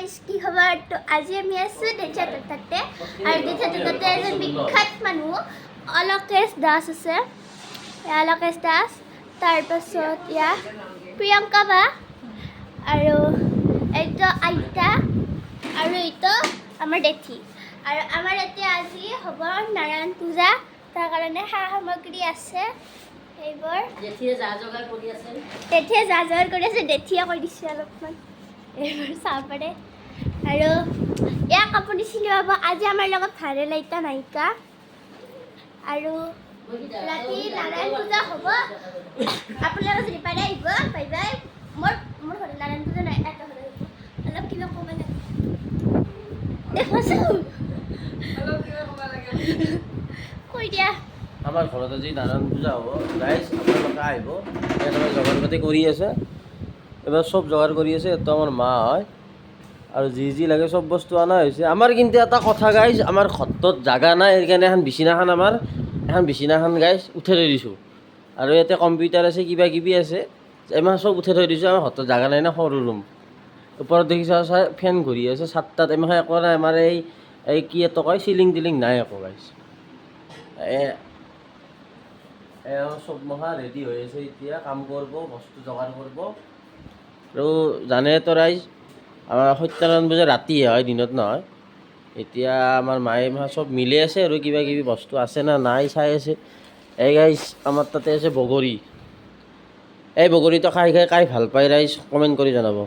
guys কি খবৰ তো আজি আমি আছো দেচাতে তাতে আৰু দেচাতে তাতে এজন বিখ্যাত মানুহ অলকেশ দাস আছে অলকেশ দাস তাৰপাছত ইয়া প্ৰিয়ংকা বা আৰু এইটো আইতা আৰু এইটো আমাৰ দেঠি আৰু আমাৰ এতিয়া আজি হ'ব নাৰায়ণ পূজা তাৰ কাৰণে সা সামগ্ৰী আছে এইবোৰ জেঠিয়ে যা যোগাৰ কৰি আছে দেঠিয়ে কৈ দিছে অলপমান এইবোৰ চাব পাৰে আৰু এয়া কাপোৰ চিনি পাব আজি আমাৰ লগত ভাৰে লাইতা নায়িকা আৰু ৰাতি নাৰায়ণ পূজা হ'ব আপোনালোকে যদি পাৰে আহিব বাই বাই মোৰ ঘৰত নাৰায়ণ পূজা নাই এটা হ'লে অলপ কিবা ক'ব লাগে কৈ দিয়া আমাৰ ঘৰত আজি নাৰায়ণ পূজা হ'ব গাইজ আপোনালোকে আহিব ইয়াত জোগাৰ পাতি কৰি আছে এবাৰ চব জোগাৰ কৰি আছে এইটো আমাৰ মা হয় আৰু যি লাগে চব বস্তু অনা হৈছে আমাৰ কিন্তু এটা কথা গাইজ আমাৰ ঘৰটোত জাগা নাই সেইকাৰণে এখন বিচনাখন গাইজ উঠাই থৈ দিছোঁ আৰু ইয়াতে কম্পিউটাৰ আছে কিবা কিবি আছে ইমান চব উঠাই থৈ দিছোঁ আমাৰ ঘৰটোত জাগা নাই না সৰু ৰুম ওপৰত দেখিছা ফেন ঘূৰি আছে চাতটাত ইমান একো নাই আমাৰ এই কি এটা কয় চিলিং টিলিং নাই একো গাইজ চব মহা ৰেডি হৈ আছে এতিয়া কাম কৰিব বস্তু যোগাৰ কৰিব আৰু জানে তো ৰাইজ আমাৰ সত্যনাৰায়ণ পূজা ৰাতি হয় দিনত নহয় এতিয়া আমাৰ মায়ে চব মিলি আছে আৰু কিবা কিবি বস্তু আছে না নাই চাই আছে এই গাইজ আমাৰ তাতে আছে বগৰী এই বগৰীটো খাই ভাল পায় ৰাইজ কমেণ্ট কৰি জনাব